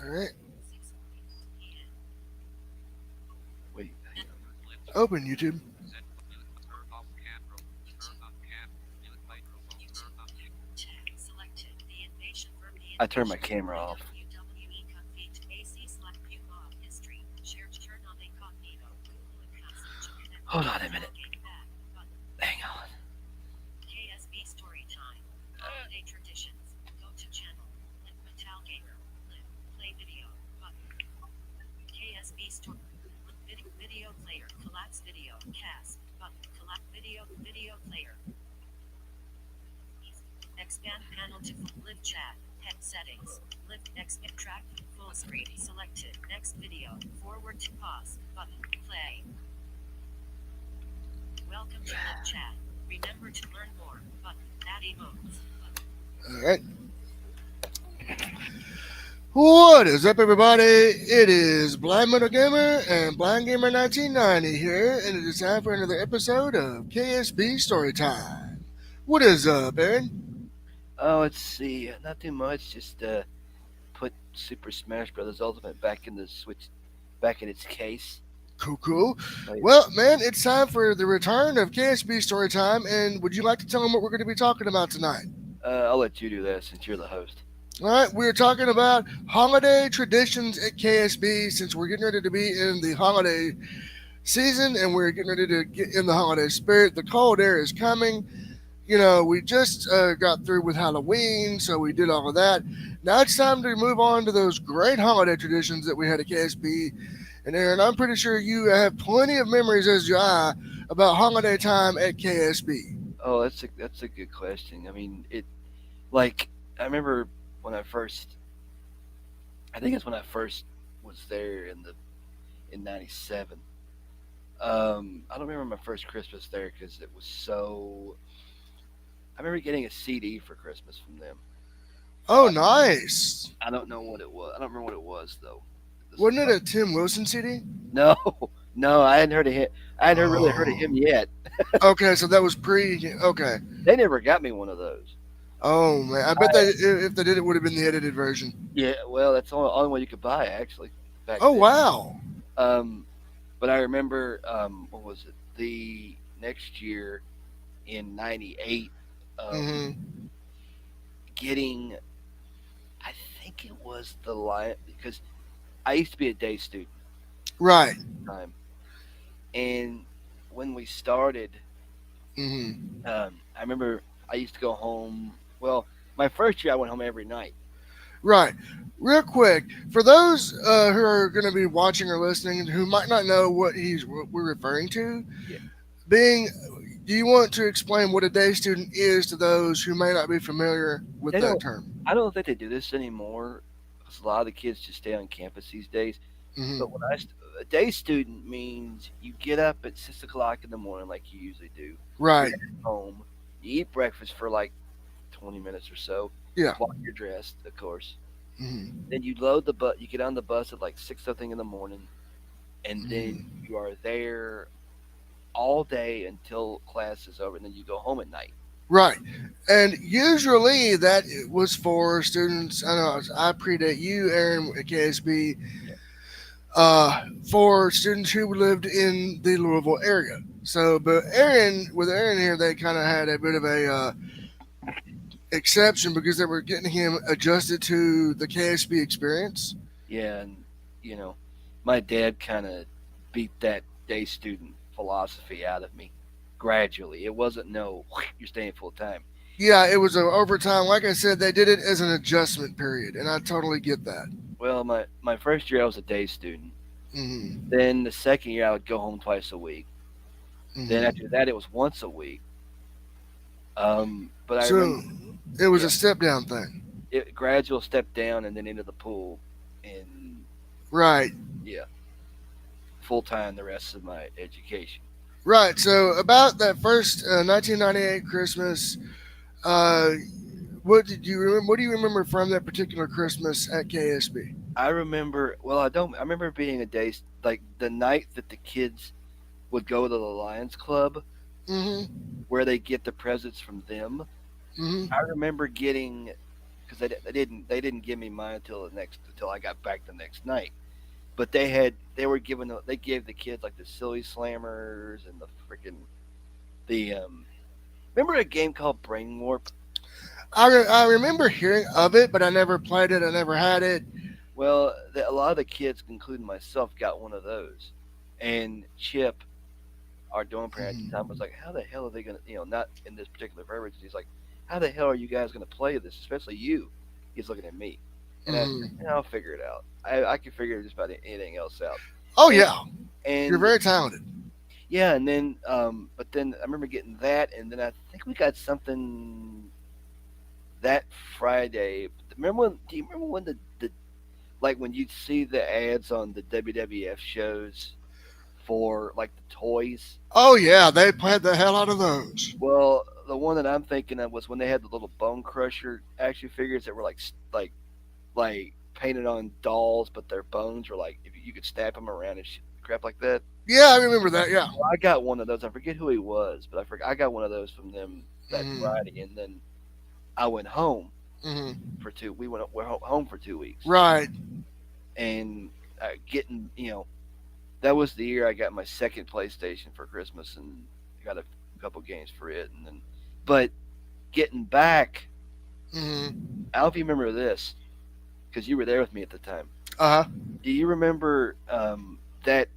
All right. Wait, hang on. Open YouTube. I turned my camera off. Hold on a minute. Hang on. KSB Storytime. Holiday traditions. Go to channel. Metal Gamer. Play video. Button. KSB Story. Video player. Collapse video. Cast. Button. Collapse video. Video player. Expand panel to live chat. Head settings. Live expand track. Full screen. Selected. Next video. Forward to pause. Button. Play. Welcome to live chat. Remember to learn more. Button. Add emotes. All right. What is up, everybody? It is Blind Metal Gamer and Blind Gamer 1990 here, and it is time for another episode of KSB Storytime. What is up, Aaron? Oh, let's see. Not too much. Just put Super Smash Brothers Ultimate back in the Switch, back in its case. Cool, cool. Oh, yeah. Well, man, it's time for the return of KSB Storytime, and would you like to tell them what we're going to be talking about tonight? I'll let you do that since you're the host. All right, we're talking about holiday traditions at KSB since we're getting ready to be in the holiday season and we're getting ready to get in the holiday spirit. The cold air is coming. You know, we just got through with Halloween, so we did all of that. Now it's time to move on to those great holiday traditions that we had at KSB. And Aaron, I'm pretty sure you have plenty of memories as do I about holiday time at KSB. Oh, that's a good question. I mean, like I remember when I first. I think it's when I first was there in '97. I don't remember my first Christmas there because it was so. I remember getting a CD for Christmas from them. Oh, Uh, nice. I don't know what it was. I don't remember what it was though. This was Wasn't it like a Tim Wilson CD? no, no. I hadn't heard of him. I hadn't really heard of Oh. him yet. Okay, so that was pre. Okay. They never got me one of those. Oh man, I bet they if they did it would have been the edited version. Yeah, well, that's the only one you could buy actually back Oh then. wow. Um, but I remember what was it? The next year in '98, um, Mm-hmm. getting. I think it was the Lion because I used to be a day student Right. at the time, and when we started, Mm-hmm. I remember I used to go home. Well, my first year I went home every night. Right. Real quick, for those who are going to be watching or listening who might not know what we're referring to, Yeah, being, do you want to explain what a day student is to those who may not be familiar with they that don't. term? I don't think they do this anymore because a lot of the kids just stay on campus these days. But Mm-hmm. a day student means you get up at 6 o'clock in the morning like you usually do. You're Right. at home. You eat breakfast for like 20 minutes or so Yeah. while you're dressed, of course. Mm-hmm. Then you load the bus. You get on the bus at like 6 something in the morning, and then Mm-hmm. you are there all day until class is over, and then you go home at night. Right. And usually that was for students. I know I predate you, Aaron, at KSB, Yeah. for students who lived in the Louisville area. So, but Aaron, with Aaron here, they kind of had a bit of a exception because they were getting him adjusted to the KSB experience. Yeah, and you know, my dad kind of beat that day student philosophy out of me gradually. It wasn't no you're staying full time. Yeah, it was a overtime. Like I said, they did it as an adjustment period, and I totally get that. Well, my first year I was a day student. Hmm. Then the second year I would go home twice a week. Then Hmm. after that it was once a week. But I remember, So it was yeah, a step down thing. it gradual step down and then into the pool, and Right. yeah, full time the rest of my education. Right. So about that first 1998 Christmas, uh, what did you remember? What do you remember from that particular Christmas at KSB? I remember, well, I don't. I remember being a day like the night that the kids would go to the Lions Club Mm-hmm. where they get the presents from them. I Mm-hmm. remember getting because they didn't give me mine until I got back the next night. But they gave the kids like the silly slammers and the freaking the remember a game called Brain Warp? I remember hearing of it, but I never played it. I never had it. Well, a lot of the kids, including myself, got one of those. And Chip, our dorm parent at the time, was like, "How the hell are they gonna, not in this particular verbiage?" He's like, "How the hell are you guys gonna play this, especially you?" He's looking at me, and I said, Mm. "I'll figure it out. I can figure just about anything else out." Oh And yeah, you're and very talented. yeah, and then but then I remember getting that, and then I think we got something that Friday. Remember when? Do you remember when the like when you'd see the ads on the WWF shows for like the toys? Oh yeah, they played the hell out of those. Well, the one that I'm thinking of was when they had the little Bone Crusher action figures that were like painted on dolls, but their bones were like if you could snap them around and crap like that. Yeah, I remember that. Yeah. Well, I got one of those. I forget who he was, but I got one of those from them that Hmm. Friday, and then I went home Hmm. for two. We went home for 2 weeks, Right. and getting that was the year I got my second PlayStation for Christmas, and got a couple games for it, and then but getting back, Hmm. I don't know if you remember this because you were there with me at the time. Uh huh. Do you remember that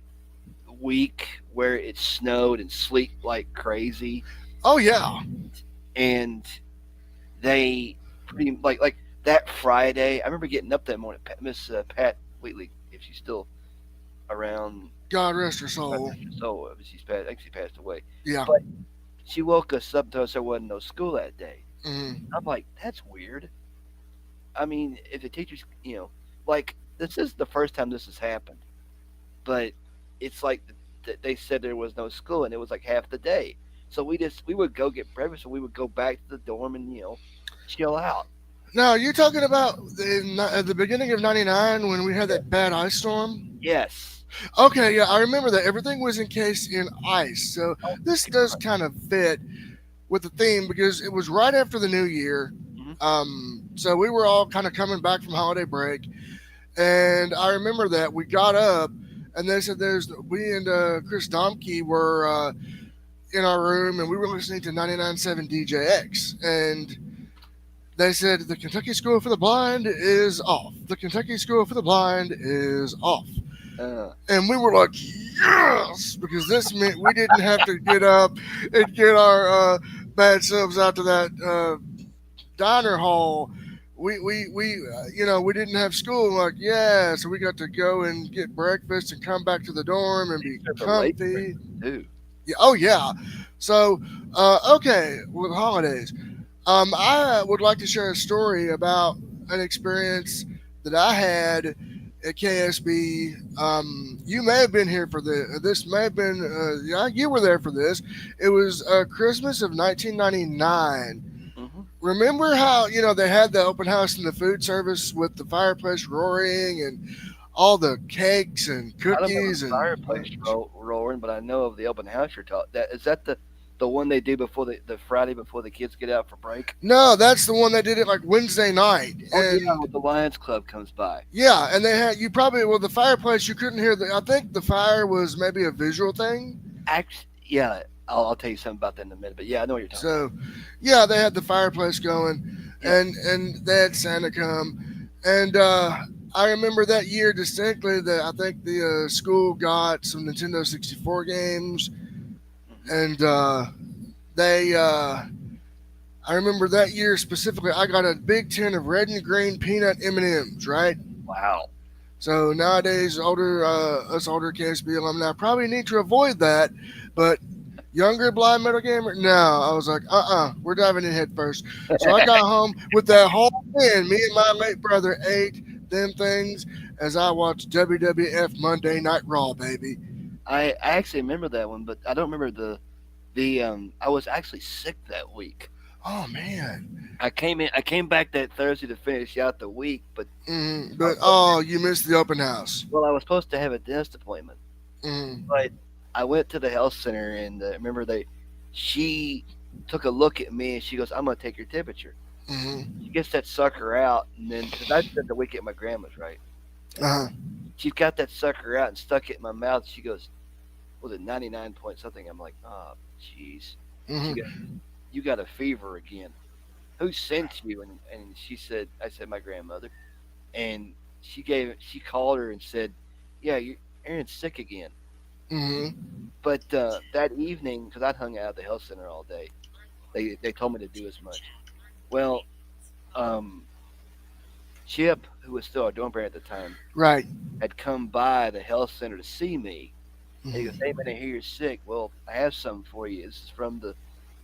week where it snowed and sleet like crazy, Oh yeah. and they pretty like that Friday? I remember getting up that morning. Miss Pat Wheatley, if she's still around, God rest her God soul. rest her soul. She's passed. I think she passed away, Yeah. but she woke us up to us there wasn't no school that day. Hmm. I'm like, that's weird. I mean, if the teachers, like this is the first time this has happened, but it's like they said there was no school and it was like half the day. So we would go get breakfast and we would go back to the dorm and chill out. Now you're talking about at the beginning of '99 when we had Yeah. that bad ice storm. Yes. Okay, yeah, I remember that everything was encased in ice. So Oh, this does kind of fit with the theme because it was right after the new year. hmm So we were all kind of coming back from holiday break, and I remember that we got up, and they said there's we and Chris Domke were in our room, and we were listening to 99.7 DJX, and they said the Kentucky School for the Blind is off. The Kentucky School for the Blind is off. uh, And we were like, yes, because this meant we didn't have to get up and get our bad selves out to that diner hall. We didn't have school. Like, yeah, so we got to go and get breakfast and come back to the dorm and they be serve the late comfy. breakfast too. Yeah, oh yeah. So, okay, with holidays, I would like to share a story about an experience that I had at KSB. You may have been here for this. This may have been, yeah, you were there for this. It was Christmas of 1999. hmm Remember how they had the open house and the food service with the fireplace roaring and all the cakes and I don't remember cookies the and fireplace roaring, but I know of the open house you're talking. That is that the one they do before the Friday before the kids get out for break. no, that's the one that did it like Wednesday night. Oh yeah, And with the Lions Club comes by. yeah, and they had you probably well the fireplace you couldn't hear the I think the fire was maybe a visual thing. Actually, yeah, I'll tell you something about that in a minute. But yeah, I know what you're talking about. So yeah, they had the fireplace going Yeah. and they had Santa come and I remember that year distinctly that I think the school got some Nintendo 64 games hmm and they I remember that year specifically I got a big tin of red and green peanut M&Ms, right? Wow. So nowadays, us older KSB alumni probably need to avoid that. But younger blind metal gamer, no. I was like, we're diving in head first. So I got home with that whole bin. Me and my late brother ate them things as I watched WWF Monday Night Raw, baby. I actually remember that one, but I don't remember the. I was actually sick that week. Oh man. I came back that Thursday to finish out the week, but I But was supposed to, you missed the open house. I was supposed to have a dentist appointment, Mm, but I went to the health center and remember she took a look at me and she goes, "I'm gonna take your temperature." Mm-hmm. She gets that sucker out, and then because I spent the week at my grandma's, right? Uh-huh. She got that sucker out and stuck it in my mouth. She goes, "Was it 99 point something?" I'm like, "Oh, jeez." She goes, Mm-hmm. "You got a fever again. Who sent you?" And she said, "I said my grandmother." And she called her and said, "Yeah, Aaron's sick again." Mm-hmm. But that evening, because I'd hung out at the health center all day, they told me to do as much. Well, um, Chip, who was still our dorm parent at the time, Right. had come by the health center to see me. And he goes, "Hey Mm-hmm. man, I hear you're sick. Well, I have something for you. This is from the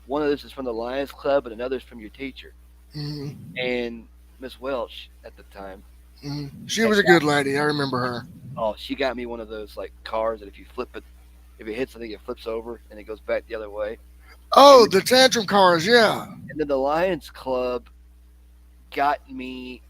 one of this is from the Lions Club, and another's from your teacher." Mm-hmm. And Miss Welch at the time Mm-hmm. She had was a got good lady. I remember her. she got me one of those like cars that if you flip it, if it hits something, it flips over and it goes back the other way. And Oh, then, the tantrum cars. Yeah. and then the Lions Club got me.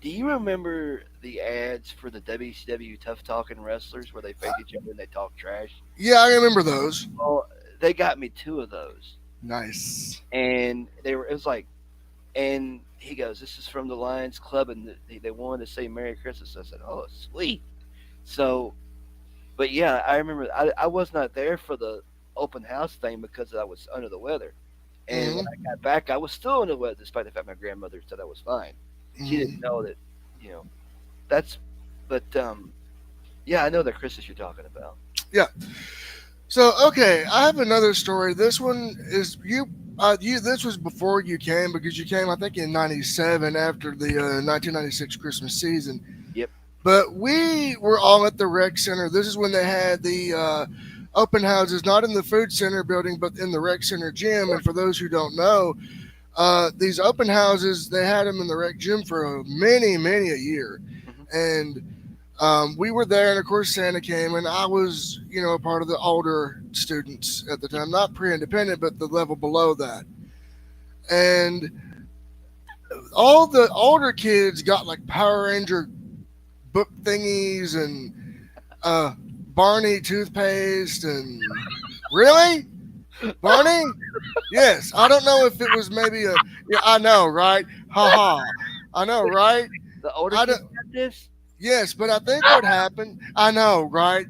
Do you remember the ads for the WCW Tough Talking wrestlers where they face each other and they talk trash? Yeah, I remember those. Well, they got me two of those, Nice. and they were. It was like, and he goes, "This is from the Lions Club," and they wanted to say Merry Christmas. I said, "Oh, sweet." So, but yeah, I remember I was not there for the open house thing because I was under the weather. And when I Mm-hmm. got back, I was still under the weather, despite the fact my grandmother said I was fine. She didn't know Mm-hmm. that, you know, that's, but yeah, I know the Christmas you're talking about. Yeah. So okay, I have another story. This one is you. You. This was before you came because you came, I think, in '97 after the 1996 Christmas season. Yep, But we were all at the rec center. This is when they had the open houses, not in the food center building, but in the rec center gym. And for those who don't know, these open houses, they had them in the rec gym for many, many a year. hmm And we were there, and of course, Santa came, and I was, a part of the older students at the yep, time, not pre-independent, but the level below that. And all the older kids got like Power Ranger book thingies and uh, Barney toothpaste, and really, Barney? Yes, I don't know if it was maybe a. Yeah, I know, right? Ha ha. I know, right? the older I kids don't. got this. Yes, but I think what happened. I know, right?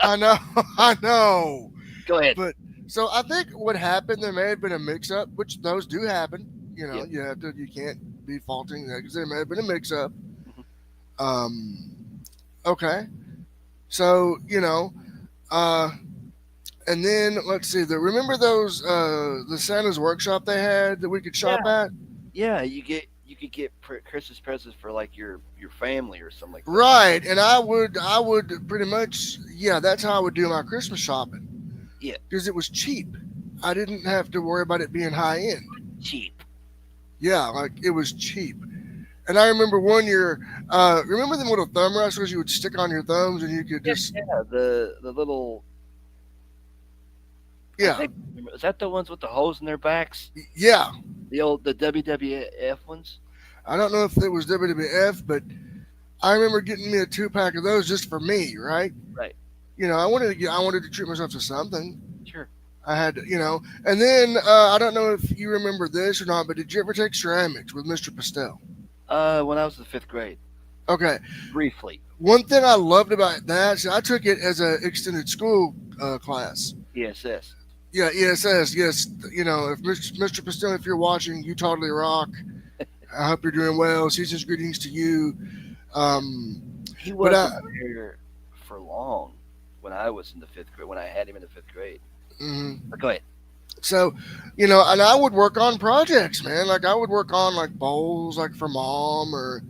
I know, I know. Go ahead. But so I think what happened, there may have been a mix-up, which those do happen. Yep. You can't be faulting that because there may have been a mix-up. hmm Um, okay, so uh, and then let's see. Remember those the Santa's workshop they had that we could Yeah, shop at? yeah. You could get Christmas presents for like your family or something like that. Right, and I would pretty much, yeah, that's how I would do my Christmas shopping Yeah, because it was cheap. I didn't have to worry about it being high end. cheap. Yeah, like it was cheap. And I remember one year, remember them little thumb wrestlers you would stick on your thumbs and you could Yeah, just, yeah. The little. I yeah, think is that the ones with the holes in their backs? yeah. The WWF ones. I don't know if it was WWF, but I remember getting me a 2 pack of those just for me, right? Right. I wanted to treat myself to something. Sure. I had to, and then I don't know if you remember this or not, but did you ever take ceramics with Mr. Pastel? When I was in fifth grade, Okay, briefly. one thing I loved about that, so I took it as an extended school class. ESS. Yeah, ESS. Yes, if Mr. Pastel, if you're watching, you totally rock. I hope you're doing well. Season's greetings to you. Um, He but wasn't there for long when I was in the fifth grade. When I had him in the fifth grade. mhm. But go ahead. So, and I would work on projects, man. Like I would work on like bowls, like for mom or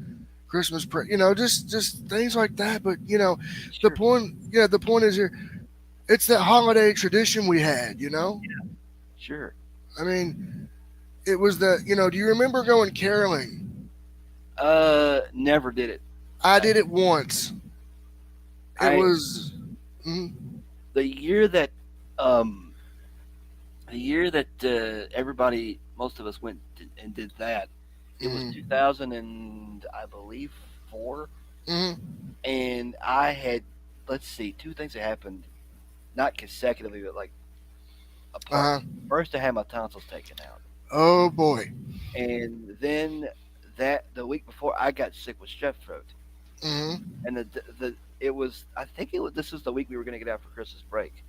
Christmas, just things like that. But the Sure. point, yeah, the point is here. It's that holiday tradition we had. Sure. I mean, it was the. Do you remember going caroling? Never did it. I I, did it once. It I was. Mhm. the year that um everybody, most of us went and did that. It was Mhm. 2000 and I believe 4, Mhm. and I had, let's see, two things that happened not consecutively but like Uh apart. huh. First, I had my tonsils taken out, Oh boy. and then that the week before I got sick with strep throat, Mm-hmm. and the it was I think it was this was the week we were going to get out for Christmas break,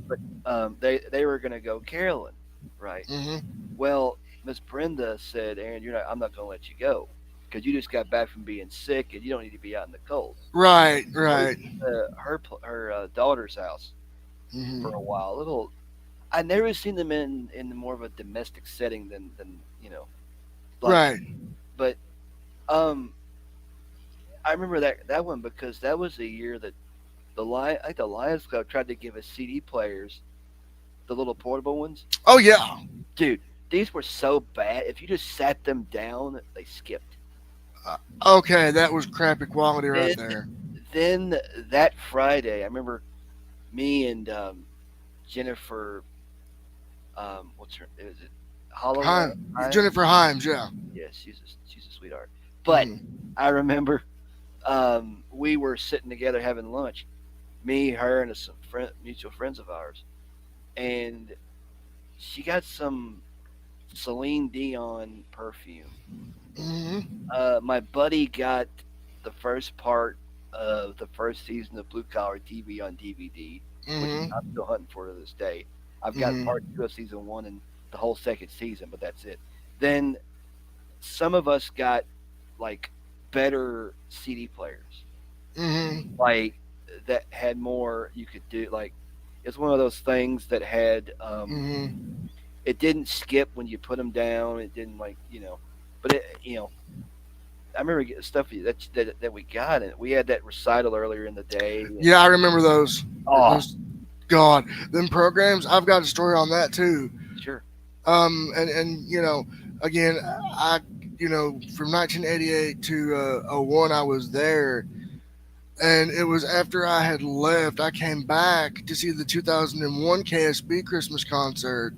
but Mm-hmm. they were going to go caroling, right? Mm-hmm. Well, Miss Brenda said, Aaron, I'm not going to let you go because you just got back from being sick and you don't need to be out in the cold. Right. So we Right. went to her daughter's house for a Mm-hmm. while. Little I never seen them in more of a domestic setting than like, Right. but um I remember that one because that was the year that I think the Lions Club tried to give us CD players, the little portable ones. Oh yeah. Dude, these were so bad. If you just sat them down, they skipped. Okay, that was crappy quality right Then there. then that Friday, I remember me and Jennifer, what's her? Is it Holloway? Hi, Himes? Jennifer Himes. Yeah. Yes, she's a sweetheart. But Mm-hmm. I remember we were sitting together having lunch, me, her, and some mutual friends of ours, and she got some Celine Dion perfume. Mm-hmm. My buddy got the first part of the first season of Blue Collar TV on DVD, which I'm Mm-hmm. still hunting for to this day. I've got part Mm-hmm. two of season one and the whole second season, but that's it. Then some of us got like better CD players, Mm-hmm. like that had more you could do. Like it's one of those things that had Mm-hmm. it didn't skip when you put them down. It didn't but I remember getting stuff that we got, and we had that recital earlier in the day. And Yeah, I remember those. oh, Those. God, them programs. I've got a story on that too. sure, And again, I from 1988 to '01, I was there, and it was after I had left. I came back to see the 2001 KSB Christmas concert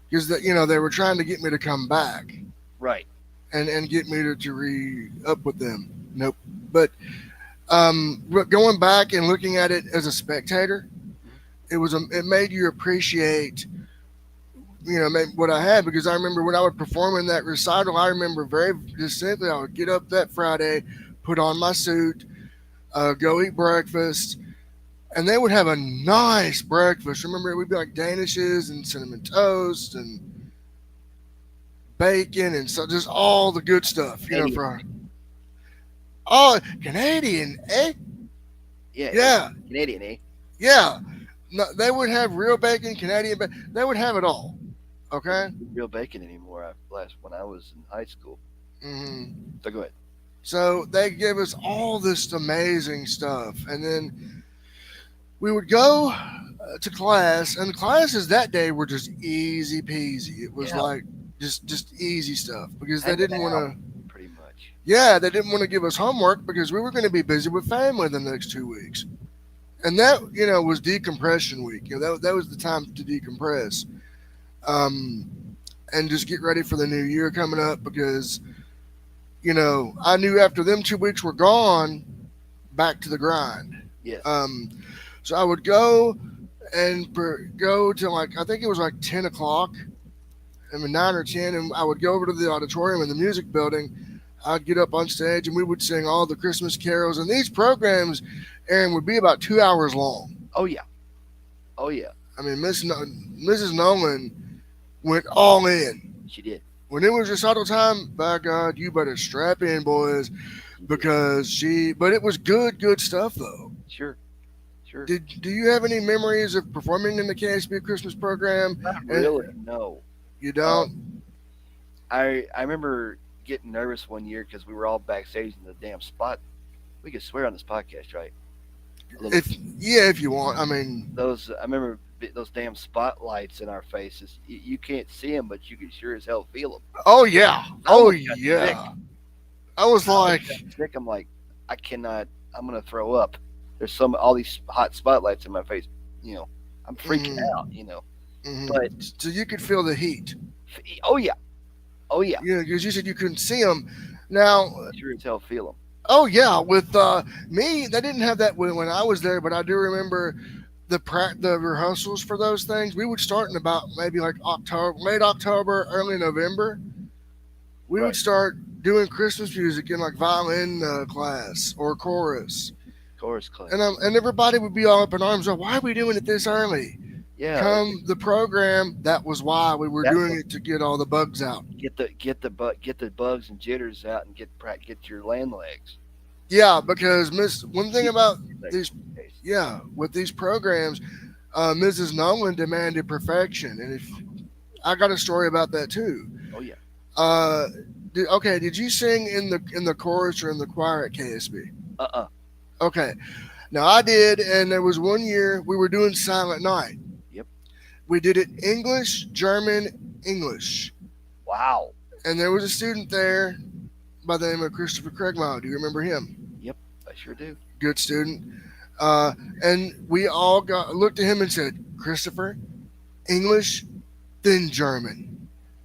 because they were trying to get me to come back right, and get me to re up with them. Nope. But going back and looking at it as a spectator, mhm, it made you appreciate what I had, because I remember when I would perform in that recital. I remember very distinctly I would get up that Friday, put on my suit, go eat breakfast, and they would have a nice breakfast. Remember, it would be like danishes and cinnamon toast and bacon and so just all the good stuff. Canadian, For oh, Canadian, eh? yeah, Yeah, Canadian, eh? yeah. No, they would have real bacon, Canadian bacon. They would have it all. They Okay. don't do real bacon anymore. Last when I was in high school. Hmm. So go ahead. So they gave us all this amazing stuff, and then we would go to class, and the classes that day were just easy peasy. It was Yeah, like just easy stuff because they hanging didn't want out, to. pretty much. Yeah, they didn't want to give us homework because we were going to be busy with family the next 2 weeks, and that was decompression week. That was the time to decompress, um, and just get ready for the new year coming up because I knew after them 2 weeks were gone, back to the grind. Yes. Um, so I would go and go to, like, I think it was like 10 o'clock, I mean 9 or 10, and I would go over to the auditorium in the music building. I'd get up on stage and we would sing all the Christmas carols. And these programs, Aaron, would be about 2 hours long. Oh yeah. Oh yeah. I mean, Mrs. Nolan went all in. She did. When it was recital time, by God, you better strap in, boys, She did. because but it was good stuff though. Sure. Sure. Do you have any memories of performing in the KSB Christmas program? Not And really. No. you Um, don't? I remember getting nervous one year because we were all backstage in the damn spot. We could swear on this podcast, right? A little If Yeah, if you want. I mean, those I remember those damn spotlights in our faces. You can't see them, but you can sure as hell feel them. oh yeah, I oh almost got sick. yeah. I was I almost like, got sick. I'm like, I cannot. I'm gonna throw up. There's all these hot spotlights in my face. You know, I'm freaking out. mm, But so you could feel the heat. oh yeah, oh yeah, Because you said you couldn't see them. Now, sure as hell feel them. oh yeah, with me, they didn't have that when I was there, but I do remember the rehearsals for those things, we would start in about maybe like October, late October, early November. We would Right. start doing Christmas music in like violin class or chorus, Chorus and everybody would be all up in arms. Like, why are we doing it this early? Yeah. Come the program, that was why we were That doing was it to get all the bugs out. get the bugs and jitters out and get your land legs. Yeah, because Miss one thing Keep about your legs these, in case. yeah, with these programs, Mrs. Nolan demanded perfection, and if I got a story about that too. Oh yeah. Uh, okay, did you sing in the chorus or in the choir at KSB? Uh. Okay, now I did, and there was one year we were doing Silent Night. Yep. We did it English, German, English, Wow. and there was a student there by the name of Christopher Craigmile. Do you remember him? Yep. I sure do. Good student. And we all got looked at him and said, Christopher, English, then German.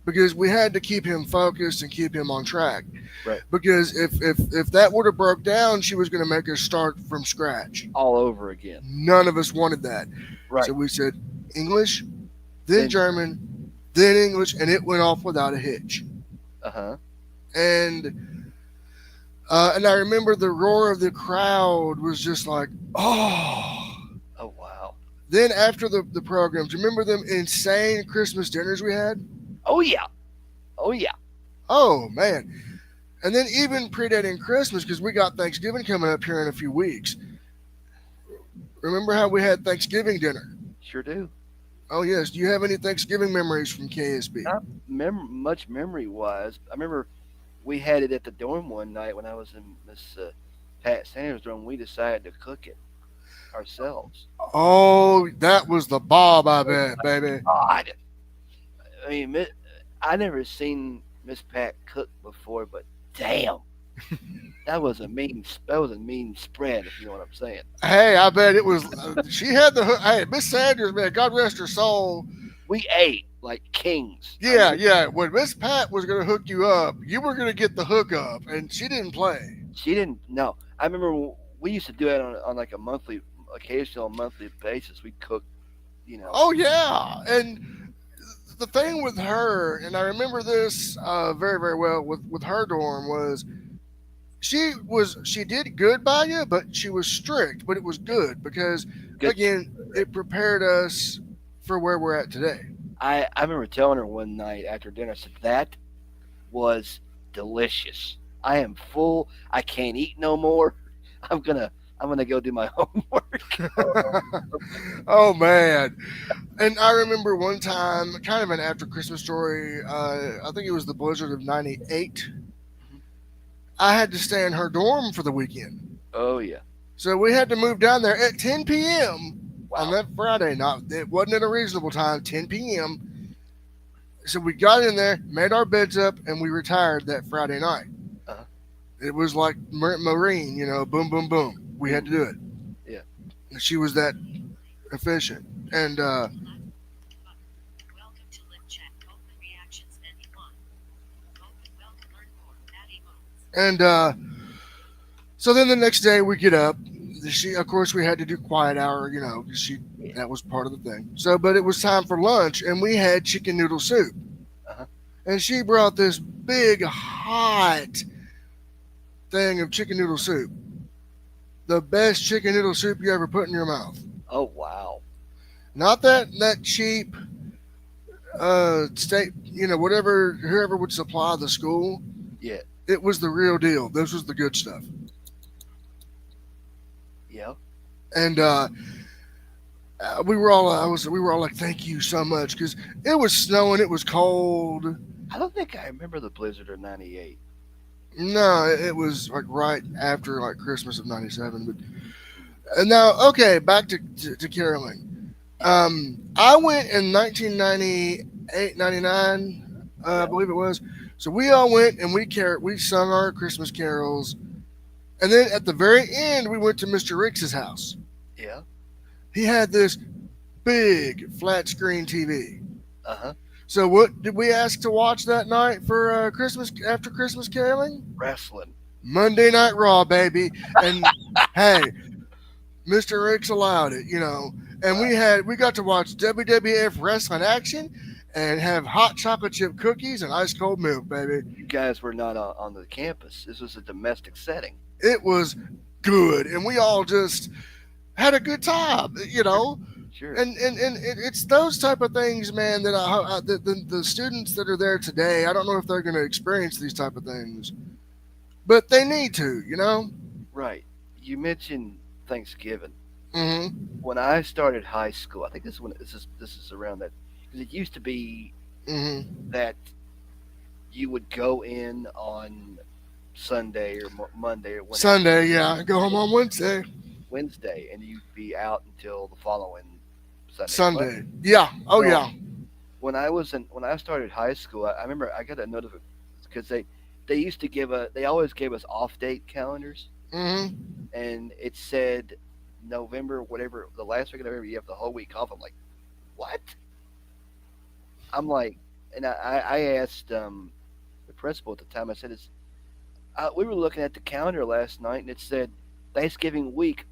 Because we had to keep him focused and keep him on track. Right. Because if that would have broke down, she was going to make us start from scratch. All over again. None of us wanted that. Right. So we said English, then Then- German, then English, and it went off without a hitch. Uh-huh. And I remember the roar of the crowd was just like, oh. Oh wow. Then after the programs, remember them insane Christmas dinners we had? Oh yeah. Oh yeah. Oh man. And then even predating Christmas, because we got Thanksgiving coming up here in a few weeks. Remember how we had Thanksgiving dinner? Sure do. Oh yes. Do you have any Thanksgiving memories from KSB? Not much memory wise. I remember we had it at the dorm one night when I was in Miss Pat Sanders' dorm. We decided to cook it ourselves. Oh, that was the Bob, I bet, baby. God. I mean, I never seen Miss Pat cook before, but damn, that was a mean spread. If you know what I'm saying. Hey, I bet it was. She had the. Hey, Miss Sanders, man, God rest her soul. We ate like kings. Yeah, yeah. When Miss Pat was going to hook you up, you were going to get the hookup, and she didn't play. She didn't. No, I remember we used to do it on like a monthly, occasional monthly basis. We cooked, you know. Oh yeah, and the thing with her, and I remember this very very well with her dorm was she did good by you, but she was strict, but it was good because Good. again it prepared us for where we're at today. I remember telling her one night after dinner, I said that was delicious. I am full. I can't eat no more. I'm gonna go do my homework. Oh man. And I remember one time, kind of an after Christmas story. I think it was the blizzard of '98. I had to stay in her dorm for the weekend, Oh yeah. so we had to move down there at 10 p.m. on Wow. that Friday. Not it wasn't at a reasonable time, 10 p.m. So we got in there, made our beds up, and we retired that Friday night. Uh-huh. It was like Marine, you know, boom, boom, boom. We had to do it. Yeah. She was that efficient, and Welcome to Lip Chat. Open reactions menu 1. Open welcome learn more. Add emotes. so then the next day we get up. She, of course, we had to do quiet hour, you know, 'cause that was part of the thing. So, but it was time for lunch, and we had chicken noodle soup, Uh-huh. and she brought this big hot thing of chicken noodle soup. The best chicken noodle soup you ever put in your mouth. Oh wow. Not that cheap state, you know, whatever whoever would supply the school. Yeah. It was the real deal. This was the good stuff. Yeah. And we were all we were all like, thank you so much, because it was snowing, it was cold. I don't think I remember the blizzard of '98. No, it was like right after like Christmas of '97. But and now, okay, back to caroling. I went in 1998, 99, I believe it was. So we all went and we sung our Christmas carols, and then at the very end, we went to Mr. Ricks's house. Yeah. He had this big flat screen TV. Uh huh. So what did we ask to watch that night for Christmas after Christmas caroling? Wrestling. Monday Night Raw, baby. And hey, Mr. Ricks allowed it, you know. and Wow, we got to watch WWF wrestling action and have hot chocolate chip cookies and ice cold milk, baby. you guys were not on the campus. This was a domestic setting. It was good, and we all just had a good time, you Sure, know. sure. And it's those type of things, man, that the students that are there today, I don't know if they're going to experience these type of things, but they need to, you know. Right. You mentioned Thanksgiving. Mm-hmm. When I started high school, I think this is around that because it used to be Mm-hmm. that you would go in on Sunday or Monday or whenever Sunday, yeah, go home on Wednesday. Wednesday, and you'd be out until the following Sunday or Monday. Sunday, yeah, oh Well, yeah. when I started high school, I remember I got a notification because they used to they always gave us off date calendars, Mm-hmm. and it said November whatever the last week of November you have the whole week off. I'm like, what? I'm like, and I asked the principal at the time. I said, "It's we were looking at the calendar last night, and it said Thanksgiving week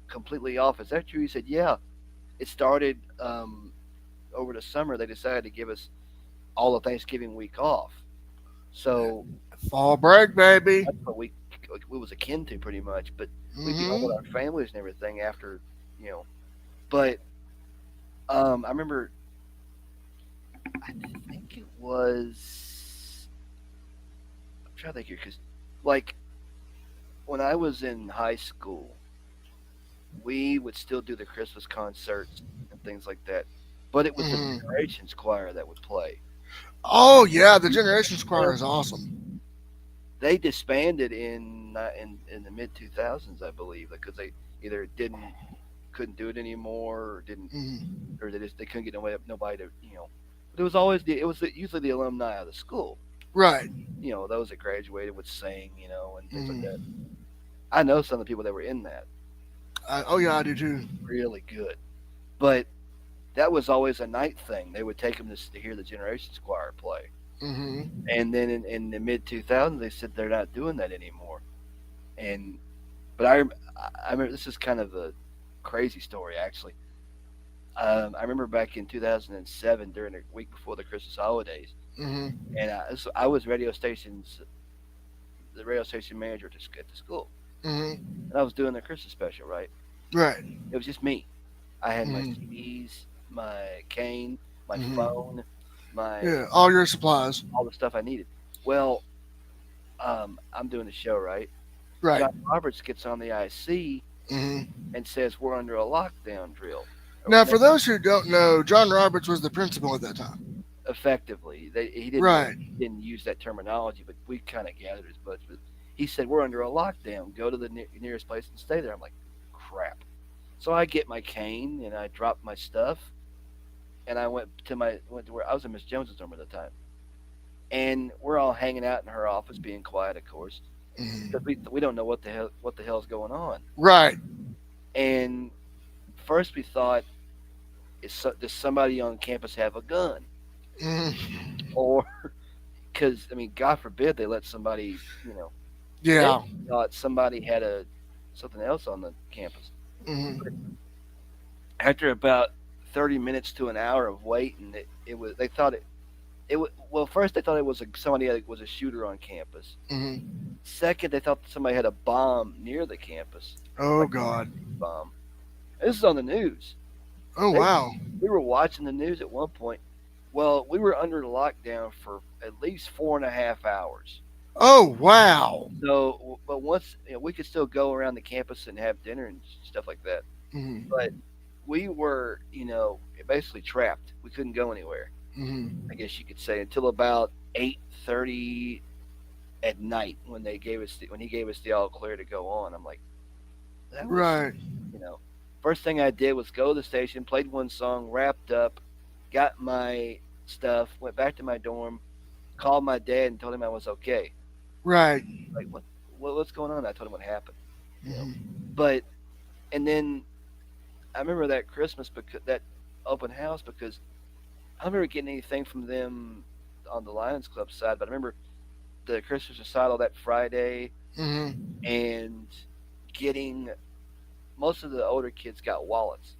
completely off. Is that true?" He said, "Yeah, it started over the summer. They decided to give us all of Thanksgiving week off, so Fall break, baby. that's what we was akin to pretty much. But we'd be home with our Mm-hmm. families and everything after, you know. But I remember, I think it was. I'm trying to think here because, like, when I was in high school, we would still do the Christmas concerts and things like that. But it was the Mm-hmm. Generations Choir that would play. Oh yeah, the Generations Choir is awesome. They disbanded in the mid 2000s, I believe, because they either didn't couldn't do it anymore, or didn't, Mm-hmm. or they couldn't get nobody to, you know. But it was always usually the alumni of the school, Right. those that graduated would sing, and things like that. Mm-hmm. I know some of the people that were in that Oh yeah, I do too. really good, but that was always a night thing. They would take them to hear the Generations Choir play, Mm-hmm. and then in the mid 2000s they said they're not doing that anymore. And but I remember this is kind of a crazy story actually. I remember back in 2007 during the week before the Christmas holidays, Mm-hmm. and I was the radio station manager at the school, Mm-hmm. and I was doing the Christmas special. Right, Right. it was just me. I had my Mm-hmm. CDs, my cane, my Mm-hmm. phone, my Yeah, all your supplies. all the stuff I needed. Well, I'm doing the show right. Right. John Roberts gets on the IC Mm-hmm. and says we're under a lockdown drill. Now, No, for those who don't know, John Roberts was the principal at that time. effectively, he didn't Right. use that terminology, but we kind of gathered as much. But he said we're under a lockdown. Go to the nearest place and stay there. I'm like, crap. So I get my cane and I drop my stuff and I went to where I was in Miss Jones's room at the time, and we're all hanging out in her office, being quiet, of course, because Mm-hmm. we don't know what the hell's going on. Right. And first we thought, does somebody on campus have a gun? Mm-hmm. Or because I mean, God forbid they let somebody, then Yeah. we thought somebody had something else on the campus. Mm-hmm. After about 30 minutes to an hour of waiting, it was they thought it was well. First they thought it was somebody that was a shooter on campus. Mm-hmm. Second, they thought somebody had a bomb near the campus, Oh like God. a bomb. This is on the news. Oh They wow. We were watching the news at one point. Well, we were under lockdown for at least 4.5 hours. Oh wow. So, but once we could still go around the campus and have dinner and stuff like that. Mm-hmm. But we were, basically trapped. We couldn't go anywhere. I Mm-hmm. guess you could say until about 8:30 at night when when he gave us the all clear to go on. I'm like, that was, Right. you know, first thing I did was go to the station, played one song, wrapped up, got my stuff, went back to my dorm, called my dad and told him I was okay. Right. Like, what's going on? I told him what happened, you know. Mm-hmm. But and then I remember that Christmas because that open house because I don't remember getting anything from them on the Lions Club side, but I remember the Christmas recital that Friday Mm-hmm. and getting most of the older kids got wallets.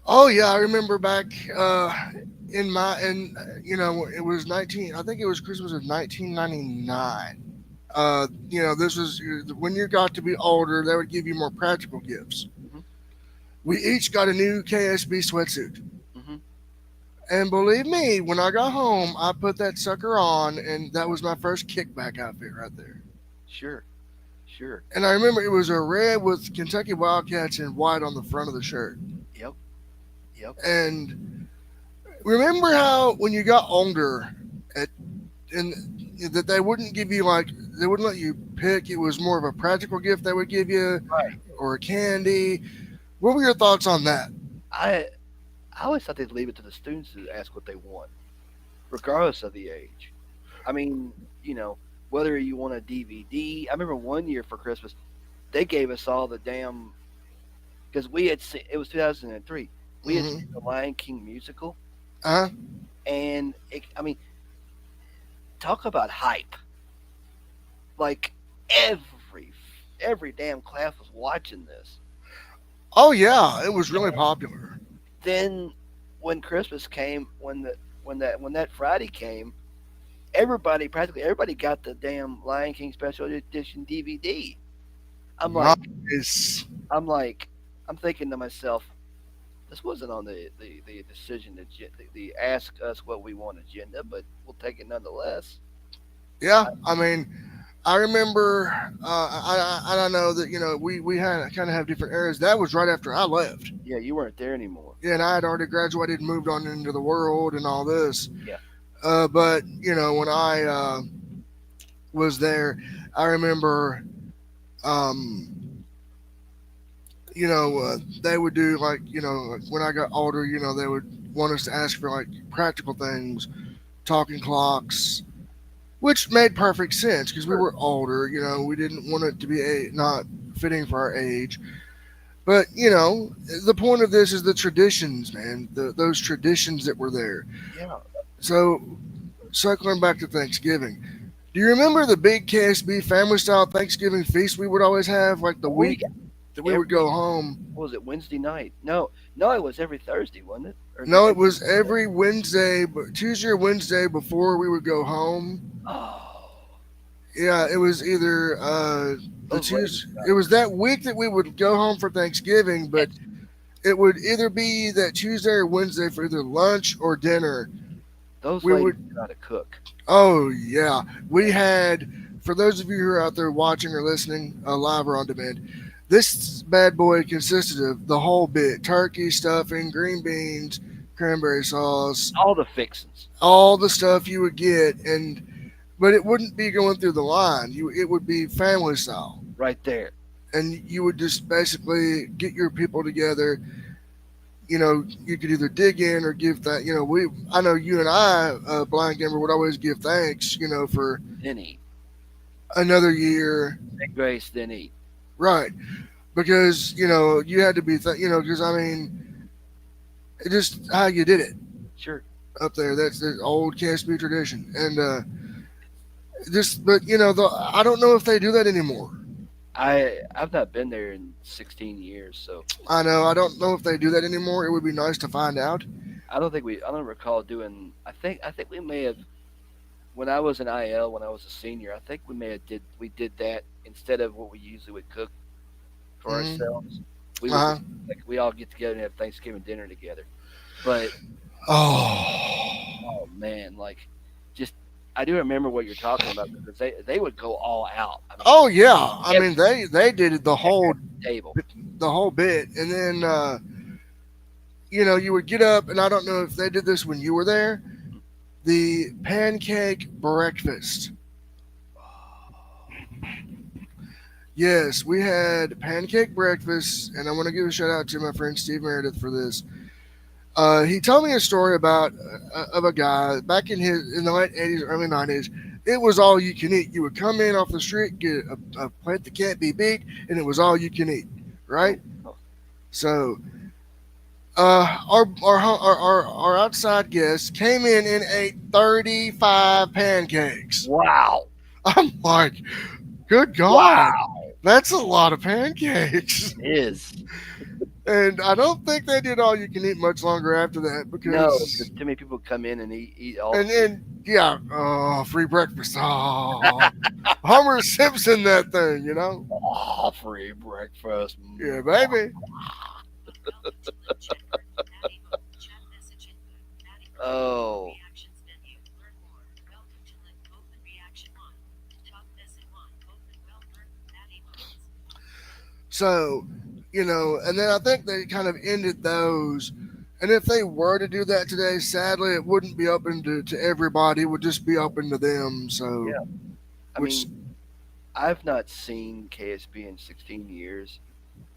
Oh yeah, I remember back in my and it was 19. I think it was Christmas of 1999. This was when you got to be older. They would give you more practical gifts. Hmm. We each got a new KSB sweatsuit. Hmm. And believe me, when I got home, I put that sucker on, and that was my first kickback outfit right there. Sure, sure. And I remember it was a red with Kentucky Wildcats in white on the front of the shirt. Yep, yep. And remember how when you got older, at and that they wouldn't give you like they wouldn't let you pick. It was more of a practical gift they would give you, Right. or a candy. What were your thoughts on that? I I always thought they'd leave it to the students to ask what they want, regardless of the age. I mean, you know, whether you want a DVD. I remember one year for Christmas, they gave us all the damn because we had seen it was 2003. We had seen Mm-hmm. the Lion King musical, Uh, and I mean, talk about hype. Like every every damn class was watching this. oh yeah, it was really popular. Then when Christmas came, when that Friday came, everybody practically everybody got the damn Lion King special edition DVD. I'm like Nice. I'm like I'm thinking to myself, this wasn't on the decision the ask us what we want agenda, but we'll take it nonetheless. Yeah, I mean, I remember. I know that we had kind of have different eras. That was right after I left. Yeah, you weren't there anymore. Yeah, and I had already graduated and moved on into the world and all this. Yeah, But when I was there, I remember. Um, they would do like like when I got older. They would want us to ask for like practical things, talking clocks, which made perfect sense because we sure. were older. We didn't want it to be not fitting for our age. But the point of this is the traditions, man. Those traditions that were there. Yeah. So circling back to Thanksgiving, do you remember the big KSB family style Thanksgiving feast we would always have, like the Oh yeah. week that we would Every go home? what was it Wednesday night? No, no, it was every Thursday, wasn't it? Or No, it every was Wednesday? every Wednesday, but Tuesday or Wednesday before we would go home. Oh, Yeah, it was either the those ladies Tuesday. It got was that week that we would go home for Thanksgiving, but yes. it would either be that Tuesday or Wednesday for either lunch or dinner. Those We ladies would. knew how to cook. Oh yeah, we had. For those of you who are out there watching or listening, live or on demand, this bad boy consisted of the whole bit: turkey, stuffing, green beans, cranberry sauce, All the fixins all the stuff you would get, and but it wouldn't be going through the line. It would be family style, right there. and you would just basically get your people together. You could either dig in or give that. I know you and I, Blind Gamer, would always give thanks. For Then eat. another year, Thank grace, then eat. right? Because you had to be, because I mean, it's just how you did it Sure. up there. That's the old KSB tradition, and just, but I don't know if they do that anymore. I've not been there in 16 years, so I know I don't know if they do that anymore. It would be nice to find out. I don't recall doing. I think we may have when I was in IL when I was a senior. I think we did that instead of what we usually would cook for Hmm. ourselves. We would Uh huh. just like we all get together and have Thanksgiving dinner together. But Oh. oh man, like just I do remember what you're talking about because they would go all out. I mean, Oh yeah. I every mean they did it table. the whole bit, and then you would get up, and I don't know if they did this when you were there. The pancake breakfast. Yes, we had pancake breakfast, and I want to give a shout out to my friend Steve Meredith for this. He told me a story about of a guy back in the late '80s, early '90s. It was all you can eat. You would come in off the street, get a plate that can't be beat, and it was all you can eat, Oh, right? oh, So our outside guest came in and ate 35 pancakes. wow, I'm like, good God, wow, that's a lot of pancakes. it is. And I don't think they did all you can eat much longer after that No, because because too many people come in and eat all the food. and yeah, oh, free breakfast. Oh, Homer Simpson, that thing, you know? Oh, free breakfast. Yeah, baby. Welcome to Lip Checker. Add emote. Chat message input. Add emote. Open Oh, reactions menu. Learn more. Welcome to Lip. Open reaction 1. Talk message 1. Open well learn. Add emotes. So, and then I think they kind of ended those. And if they were to do that today, sadly, it wouldn't be open to everybody. It would just be open to them. So, yeah. I which mean, I've not seen KSB in 16 years,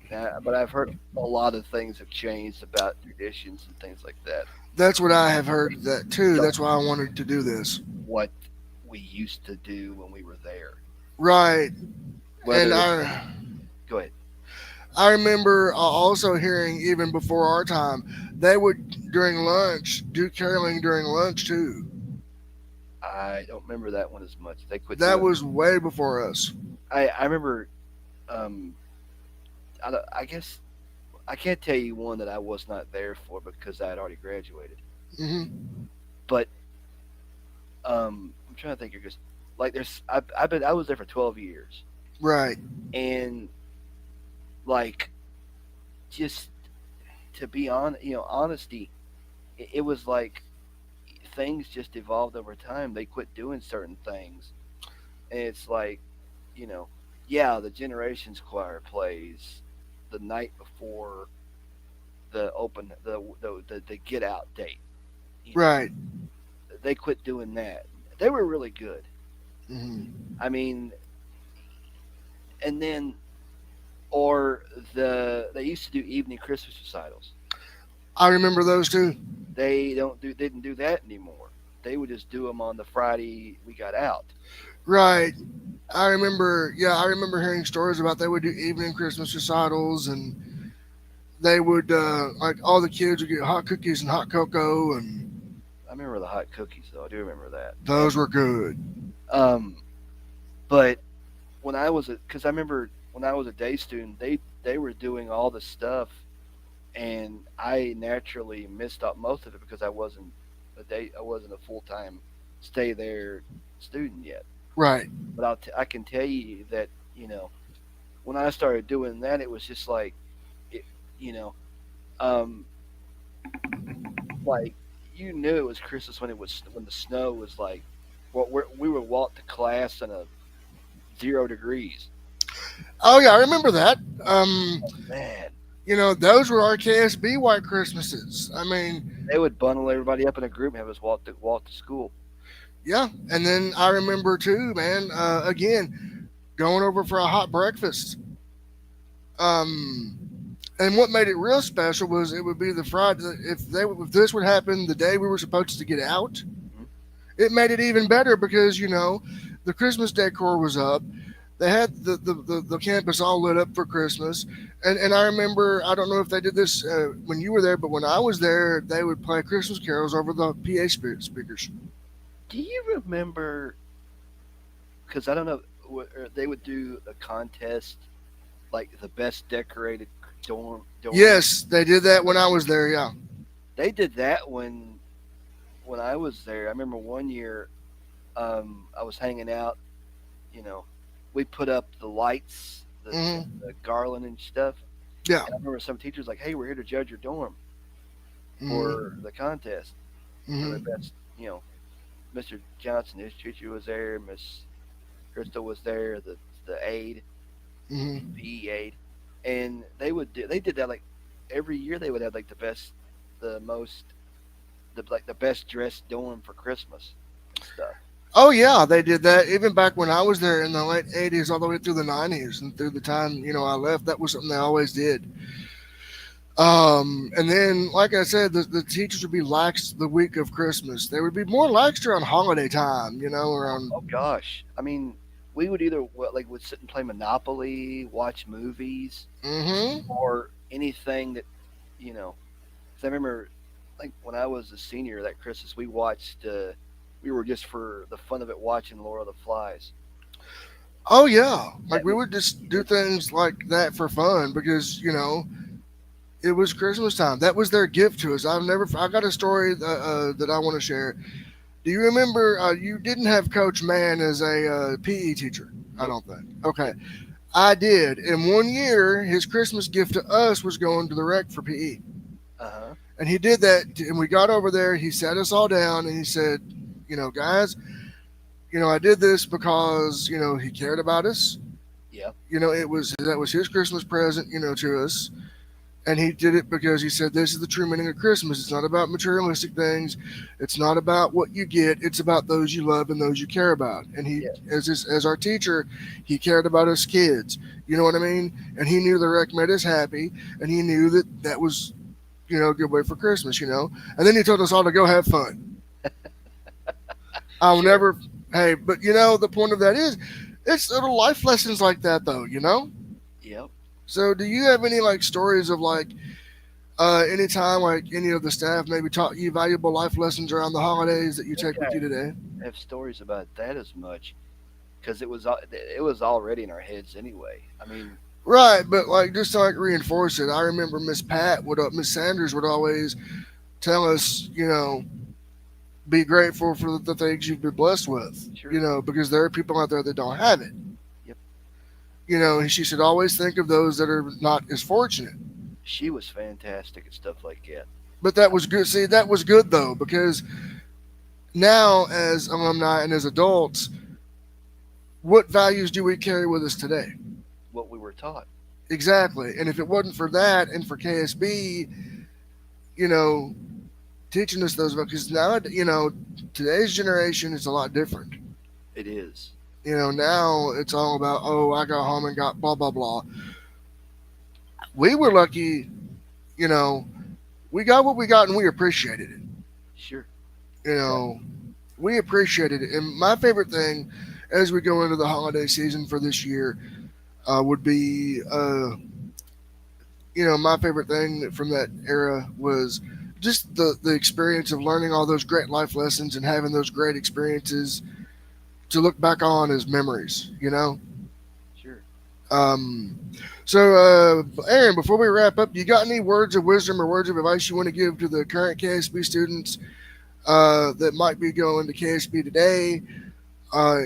but I've heard a lot of things have changed about traditions and things like that. that's what I have heard that too. Don't That's why I wanted to do this. what we used to do when we were there. Right. And Whether go ahead. I remember also hearing even before our time, they would during lunch do caroling during lunch too. I don't remember that one as much. They quit That doing. was way before us. I remember. Um, I guess I can't tell you one that I was not there for because I had already graduated. Hmm. But I'm trying to think. Because like I was there for 12 years, Right. and like just to be on, honesty, it was like things just evolved over time. They quit doing certain things, and it's like, you know, yeah, the Generations Choir plays the night before the open the get out date. You know, Right. they quit doing that. They were really good. Hmm. I mean, and then or they used to do evening Christmas recitals. I remember those too. They didn't do that anymore. They would just do them on the Friday we got out. Right. I remember. Yeah, I remember hearing stories about they would do evening Christmas recitals, and they would like all the kids would get hot cookies and hot cocoa, and I remember the hot cookies though. I do remember that. those were good. Um, but when I was because I remember when I was a day student, they were doing all the stuff, and I naturally missed out most of it because I wasn't a full time stay there student yet. Right. But I can tell you that when I started doing that, it was just like it, you know, um, like you knew it was Christmas when the snow was like, well, we would walk to class in a 0 degrees. Oh yeah, I remember that. Man, Those were our KSB white Christmases. I mean, they would bundle everybody up in a group and have us walk to school. yeah. And then I remember too, man. Again, going over for a hot breakfast. Um, and what made it real special was it would be the Friday. If this would happen the day we were supposed to get out, Mhm. it made it even better because the Christmas decor was up. They had the campus all lit up for Christmas, and I remember I don't know if they did this when you were there, but when I was there, they would play Christmas carols over the PA speakers. Do you remember? Because I don't know, they would do a contest like the best decorated dorm. Yes, they did that when I was there. Yeah. They did that when I was there. I remember one year, I was hanging out. You know, we put up the lights, Hmm. the garland and stuff. Yeah. And I remember some teachers like, "Hey, we're here to judge your dorm for Hmm. the contest for the Hmm. best." Mr. Johnson, his teacher was there. Miss Crystal was there. The aide, Hmm. PE aide, and they did that like every year. They would have like the most, the best dressed dorm for Christmas and stuff. Oh yeah, they did that even back when I was there in the late '80s, all the way through the '90s, and through the time I left. That was something they always did. And then, like I said, the teachers would be lax the week of Christmas. They would be more lax around holiday time, around. Oh gosh, I mean, we would either like would sit and play Monopoly, watch movies, Hmm. or anything that you know. 'Cause I remember, like when I was a senior that Christmas, we watched. We were just for the fun of it watching Lord of the Flies. Oh yeah, like That we was would just do things like that for fun because It was Christmas time. That was their gift to us. I've never. I got a story that I want to share. Do you remember? You didn't have Coach Mann as a PE teacher. I Nope. don't think. Okay, I did. And one year, his Christmas gift to us was going to the rec for PE. Uh huh. And he did that. And we got over there. He sat us all down and he said, guys, I did this because, he cared about us. Yep. That was his Christmas present, to us. And he did it because he said, this is the true meaning of Christmas. It's not about materialistic things. It's not about what you get. It's about those you love and those you care about. And he, Yeah. as our teacher, he cared about us kids. You know what I mean? And he knew the rec made us happy. And he knew that that was, a good way for Christmas. And then he told us all to go have fun. I'll Sure. never, hey, but the point of that is, it's little life lessons like that, though. Yep. So, do you have any like stories of like anytime like any of the staff maybe taught you valuable life lessons around the holidays that you I think take with you today? I have stories about that as much because it was already in our heads anyway. I mean, Right, but like just to like reinforce it, I remember Miss Sanders would always tell us, be grateful for the things you've been blessed with, sure. because there are people out there that don't have it. Yep. And she said always think of those that are not as fortunate. She was fantastic at stuff like that. But that was good. See, that was good though because now as alumni and as adults, what values do we carry with us today? What we were taught. Exactly. And if it wasn't for that and for KSB, you know, teaching us those because now, today's generation is a lot different. It is. Now it's all about, oh, I got home and got blah, blah, blah. We were lucky, you know, we got what we got and we appreciated it. Sure. You know, we appreciated it. And my favorite thing as we go into the holiday season for this year would be, my favorite thing from that era was just the experience of learning all those great life lessons and having those great experiences to look back on as memories. Sure. Um, so, Aaron, before we wrap up, you got any words of wisdom or words of advice you want to give to the current KSB students that might be going to KSB today? Uh,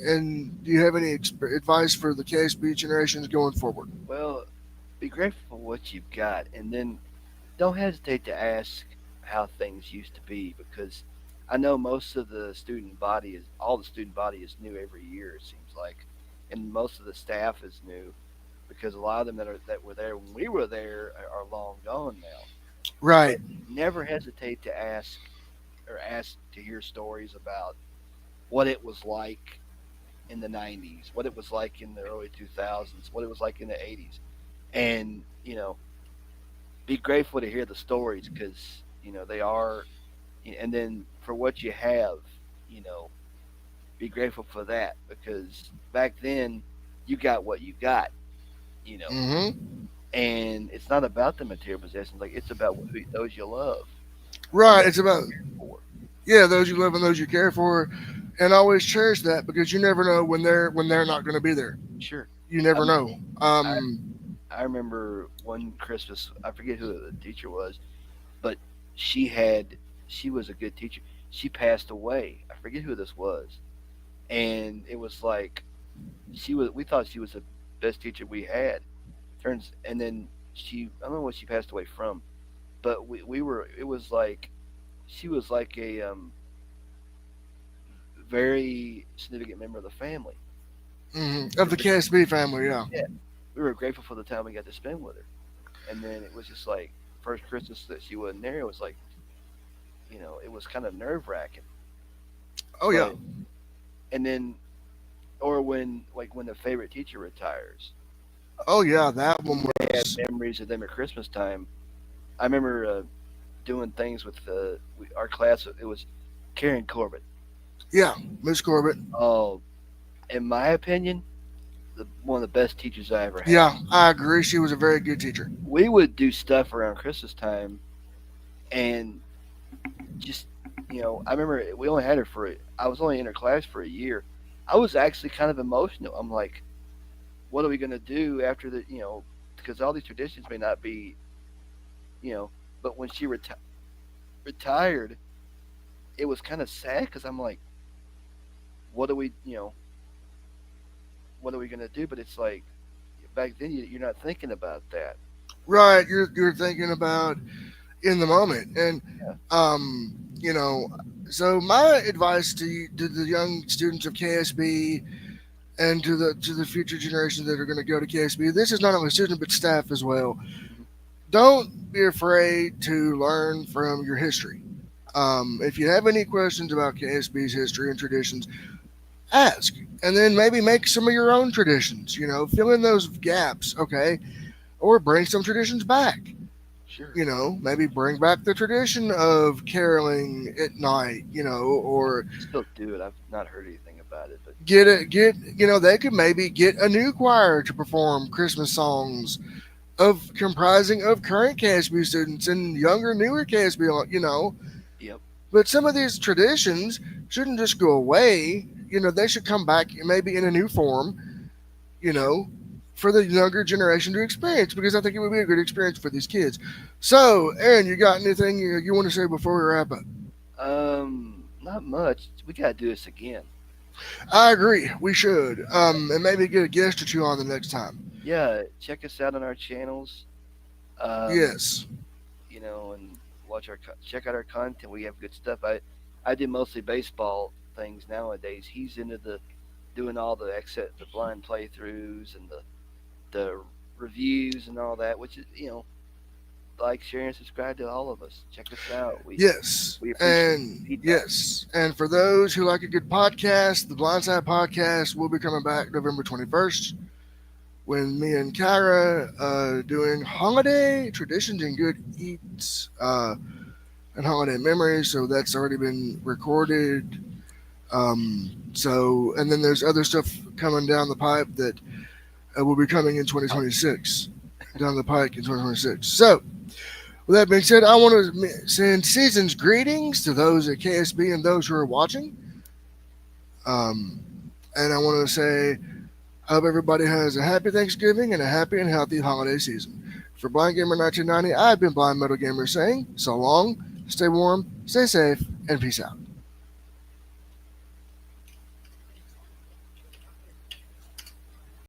and do you have any advice for the KSB generations going forward? Well, be grateful for what you've got, and then don't hesitate to ask how things used to be because I know most of the student body is all the student body is new every year. It seems like, and most of the staff is new because a lot of them that were there when we were there are long gone now. Right. But never hesitate to ask to hear stories about what it was like in the 90s, what it was like in the early 2000s, what it was like in the 80s. And, be grateful to hear the stories because, they are, and then for what you have, you know, be grateful for that because back then you got what you got, you know, Mm-hmm. and it's not about the material possessions, like it's about those you love and Right. those It's about, you care for. yeah, those you love and those you care for, and always cherish that because you never know when they're not going to be there. Sure. You I never mean, know. I, I remember one Christmas, I forget who the teacher was, but she had she was a good teacher. She passed away. I forget who this was, and it was like we thought she was the best teacher we had. Turns and then I don't know what she passed away from, but we were it was like she was like a very significant member of the family. Of the KSB family, yeah. Yeah, we were grateful for the time we got to spend with her. And then it was just like first Christmas that she wasn't there. It was like it was kind of nerve wracking. Oh yeah. But and then or when the favorite teacher retires, Oh yeah. That one they have was. memories of them at Christmas time. I remember doing things with our class. It was Karen Corbett. Yeah, Miss Corbett. Oh, in my opinion, one of the best teachers I ever had. Yeah, I agree. She was a very good teacher. We would do stuff around Christmas time, and just I remember we only had her I was only in her class for a year. I was actually kind of emotional. I'm like, what are we gonna do after the because all these traditions may not be you know. But when she retired, it was kind of sad because I'm like, what are we, what are we gonna do? But it's like back then you're not thinking about that. Right, you're thinking about in the moment, and Yeah, you know. So my advice to the young students of KSB and to the future generations that are going to go to KSB, this is not only students but staff as well. hmm Don't be afraid to learn from your history. If you have any questions about KSB's history and traditions, ask, and then maybe make some of your own traditions. Fill in those gaps, okay, or bring some traditions back. sure. Maybe bring back the tradition of caroling at night. Yeah, Or they still do it. I've not heard anything about it, but they could maybe get a new choir to perform Christmas songs of comprising of current KSB students and younger, newer KSB. yep, But some of these traditions shouldn't just go away. They should come back maybe in a new form. You sure. know, for the younger generation to experience, because I think it would be a good experience for these kids. So, Aaron, you got anything you want to say before we wrap up? Not much. We gotta do this again. I agree. We should, and maybe get a guest or two on the next time. Yeah, check us out on our channels. Um, Yes. and check out our content. We have good stuff. I do mostly baseball things nowadays. He's into the doing all the blind playthroughs and the reviews and all that, which is like, share, and subscribe to all of us. Check us out. Yes. We appreciate And feedback. yes. And for those who like a good podcast, the Blindside podcast will be coming back November 21st when me and Kara doing holiday traditions and good eats and holiday memories. So that's already been recorded. And then there's other stuff coming down the pipe that will be coming in Out. 2026, down the pike in 2026. So, with that being said, I want to send season's greetings to those at KSB and those who are watching. Um, and I want to say, I hope everybody has a happy Thanksgiving and a happy and healthy holiday season. For Blind Gamer 1990, I've been Blind Metal Gamer saying, so long, stay warm, stay safe, and peace out.